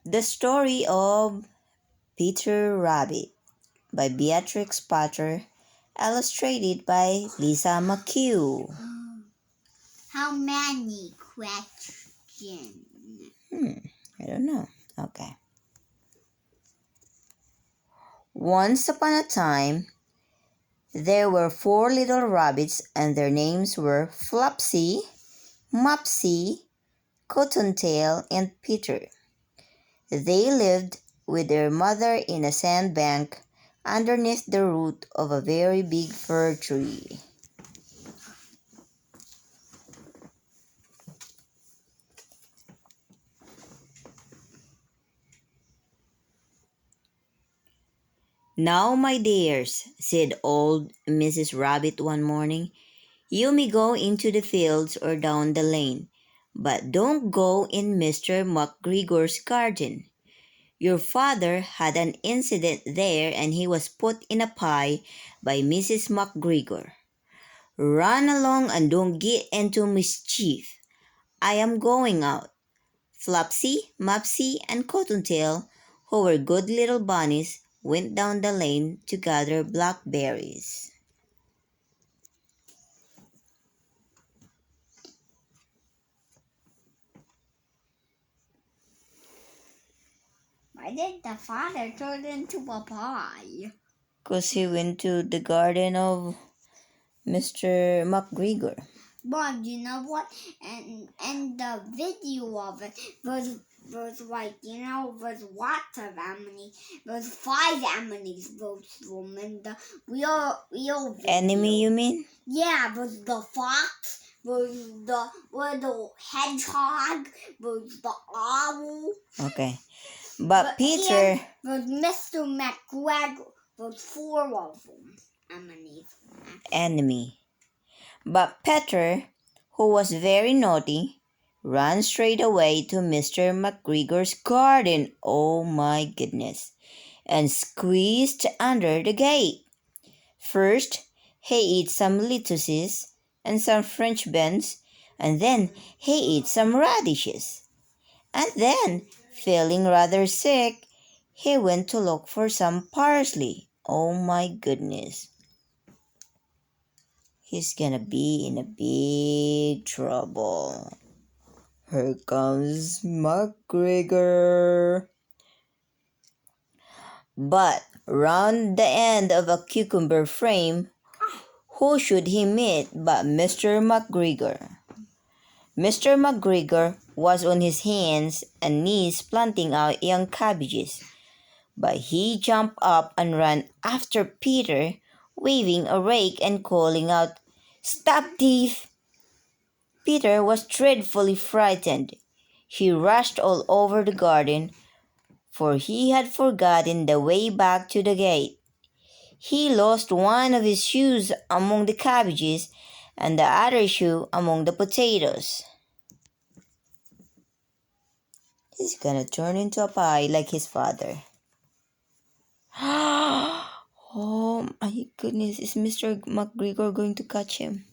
The Story of Peter Rabbit by Beatrix Potter, illustrated by Lisa McHugh. How many questions? I don't know. Okay. Once upon a time, there were 4 little rabbits, and their names were Flopsy, Mopsy, Cottontail, and Peter. They lived with their mother in a sandbank underneath the root of a very big fir tree. "Now, my dears," said old Mrs. Rabbit one morning, "you may go into the fields or down the lane, but don't go in Mr. McGregor's garden. Your father had an incident there, and he was put in a pie by Mrs. McGregor. Run along and don't get into mischief. I am going out." Flopsy, Mopsy, and Cottontail, who were good little bunnies, went down the lane to gather blackberries. Why did the father turn into a pie? Because he went to the garden of Mr. McGregor. But you know what? And the video of it was like, was lots of enemies. There's 5 enemies votes from in the real video. Enemy, you mean? Yeah, there's the fox, there's the little hedgehog, there's the owl. Okay. But Peter... There's Mr. McGregor. There's 4 of them. Enemy. But Peter, who was very naughty, ran straight away to Mr. McGregor's garden, oh my goodness, and squeezed under the gate. First, he ate some lettuces and some French beans, and then he ate some radishes. And then, feeling rather sick, he went to look for some parsley. Oh my goodness. He's gonna be in a big trouble. Here comes McGregor. But round the end of a cucumber frame, who should he meet but Mr. McGregor? Mr. McGregor was on his hands and knees planting out young cabbages, but he jumped up and ran after Peter, waving a rake and calling out, "Stop, thief!" Peter was dreadfully frightened. He rushed all over the garden, for he had forgotten the way back to the gate. He lost one of his shoes among the cabbages and the other shoe among the potatoes. He's gonna turn into a pie like his father. Oh my goodness, is Mr. McGregor going to catch him?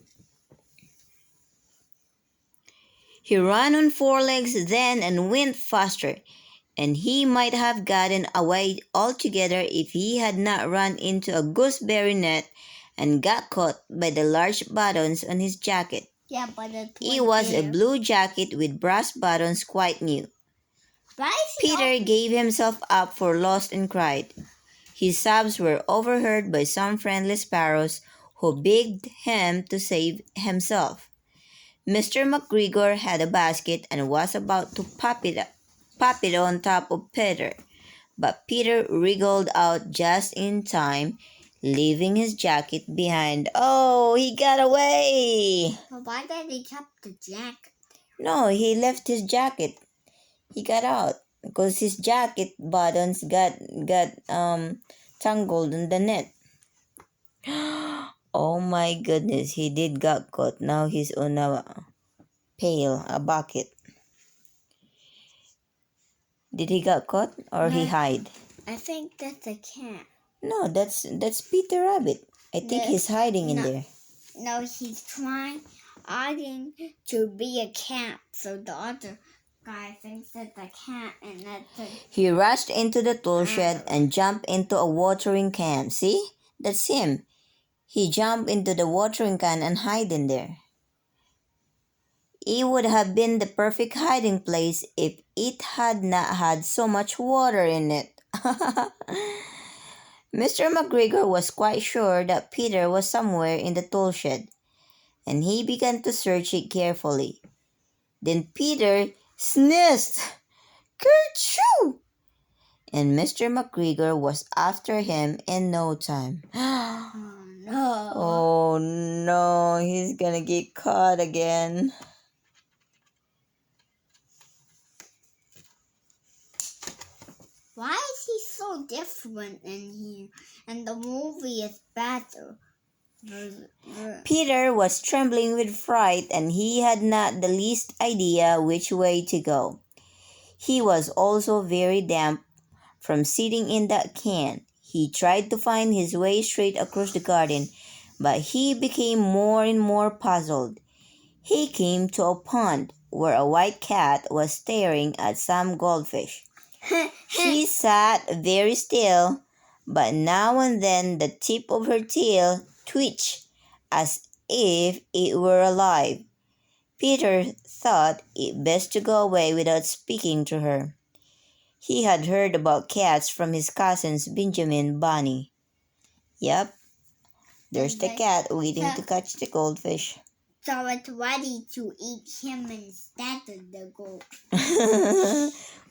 He ran on 4 legs then and went faster, and he might have gotten away altogether if he had not run into a gooseberry net and got caught by the large buttons on his jacket. Yeah, but it was a blue jacket with brass buttons, quite new. Peter gave himself up for lost and cried. His sobs were overheard by some friendly sparrows who begged him to save himself. Mr. McGregor had a basket and was about to pop it on top of Peter, but Peter wriggled out just in time, leaving his jacket behind. Oh, he got away! But why did he keep the jacket? No, he left his jacket. He got out because his jacket buttons got tangled in the net. Oh my goodness, he did got caught. Now he's on a pail, a bucket. Did he got caught or he hide? I think that's a cat. No, that's Peter Rabbit. I think he's hiding in there. No, he's trying to be a cat, so the other guy thinks it's a cat and it's a... He rushed into the tool shed and jumped into a watering can. See? That's him. He jumped into the watering can and hid in there. It would have been the perfect hiding place if it had not had so much water in it. Mr. McGregor was quite sure that Peter was somewhere in the tool shed, and he began to search it carefully. Then Peter sneezed. Kerchoo! And Mr. McGregor was after him in no time. Oh no. Oh no, he's gonna get caught again. Why is he so different in here? And the movie is better. Peter was trembling with fright, and he had not the least idea which way to go. He was also very damp from sitting in that can. He tried to find his way straight across the garden, but he became more and more puzzled. He came to a pond where a white cat was staring at some goldfish. She sat very still, but now and then the tip of her tail twitched as if it were alive. Peter thought it best to go away without speaking to her. He had heard about cats from his cousins Benjamin and Bonnie. Yep, there's the cat waiting to catch the goldfish. So it's ready to eat him instead of the gold.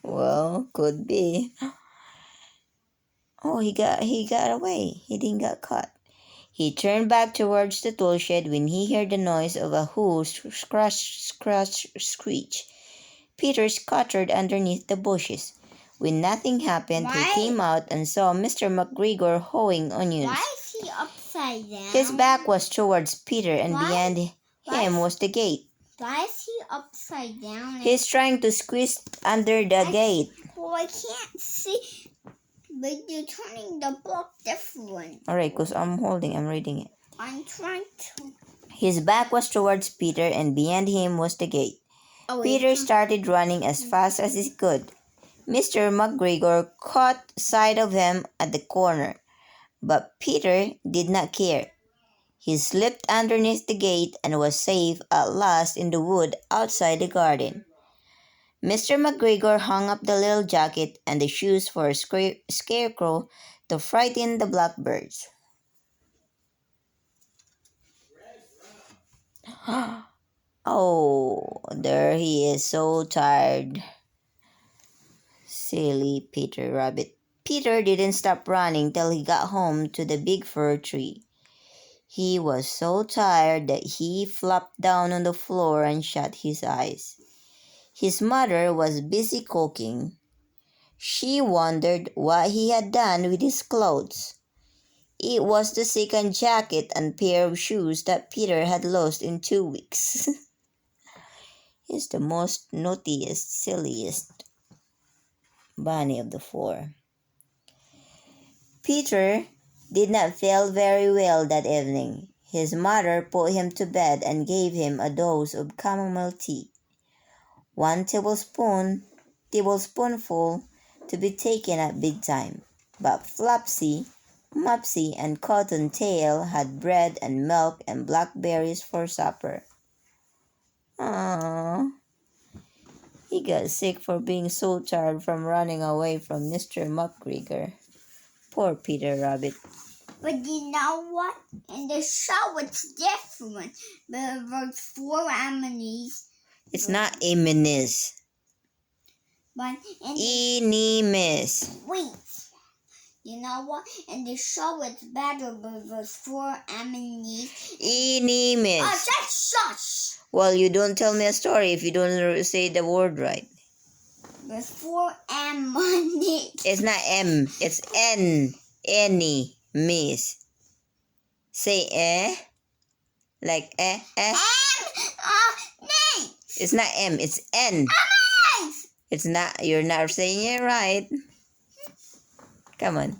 Well, could be. Oh, he got away. He didn't get caught. He turned back towards the tool shed when he heard the noise of a hoe screech. Peter scuttered underneath the bushes. When nothing happened, he came out and saw Mr. McGregor hoeing onions. Why is he upside down? His back was towards Peter, and behind him was the gate. Why is he upside down? He's trying to squeeze under the gate. Well, I can't see. But you're turning the book different. Alright, because I'm reading it. I'm trying to... His back was towards Peter, and behind him was the gate. Peter started running as fast as he could. Mr. McGregor caught sight of him at the corner, but Peter did not care. He slipped underneath the gate and was safe at last in the wood outside the garden. Mr. McGregor hung up the little jacket and the shoes for a scarecrow to frighten the blackbirds. Oh, there he is, so tired. Silly Peter Rabbit. Peter didn't stop running till he got home to the big fir tree. He was so tired that he flopped down on the floor and shut his eyes. His mother was busy cooking. She wondered what he had done with his clothes. It was the second jacket and pair of shoes that Peter had lost in 2 weeks. He's the most naughtiest, silliest bunny of the four. Peter did not feel very well that evening. His mother put him to bed and gave him a dose of chamomile tea. 1 tablespoonful to be taken at bedtime. But Flopsy, Mopsy, and Cottontail had bread and milk and blackberries for supper. Aww. He got sick for being so tired from running away from Mr. McGregor. Poor Peter Rabbit. But you know what? In the show, it's different. There were 4 enemies. It's not enemies. But enemies. Wait. You know what? In the show, it's better. But there's 4 enemies. Enemies. Oh, just shush. Well, you don't tell me a story if you don't say the word right. There's 4 enemies. It's not M. It's N. Any. Miss. Say eh. Like eh. Name. It's not M. It's N. It's not. You're not saying it right. Come on.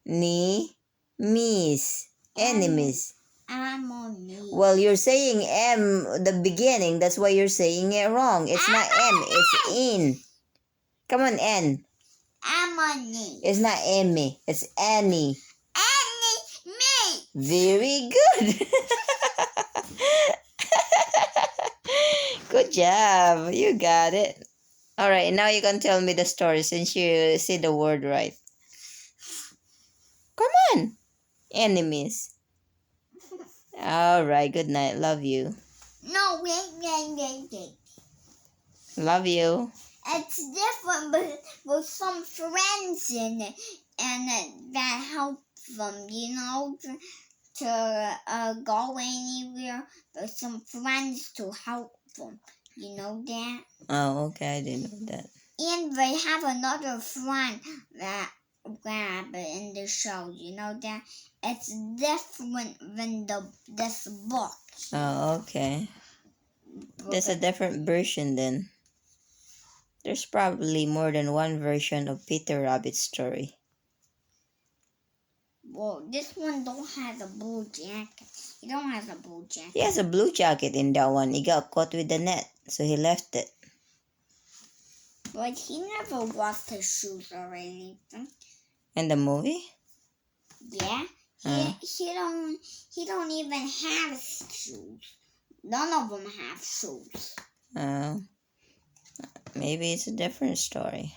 Ni. Miss. Enemies. Ammonia. Well, you're saying M, the beginning. That's why you're saying it wrong. It's not M. It's in. Come on, N. Ammonia. It's not Emmy. It's Annie. Me. Very good. Good job. You got it. All right, now you can tell me the story since you see the word right. Come on. Enemies. All right, good night. Love you. No, wait. Love you. It's different, but with some friends in it, and that help them, to go anywhere. There's some friends to help them. You know that? Oh, okay. I didn't know that. And they have another friend that rabbit in the show. You know that? It's different than this book. Oh, okay. That's a different version then. There's probably more than one version of Peter Rabbit's story. Well, this one don't have a blue jacket. He don't have a blue jacket. He has a blue jacket in that one. He got caught with the net, so he left it. But he never washed his shoes or anything. In the movie? Yeah. He don't even have shoes. None of them have shoes. Oh. Maybe it's a different story.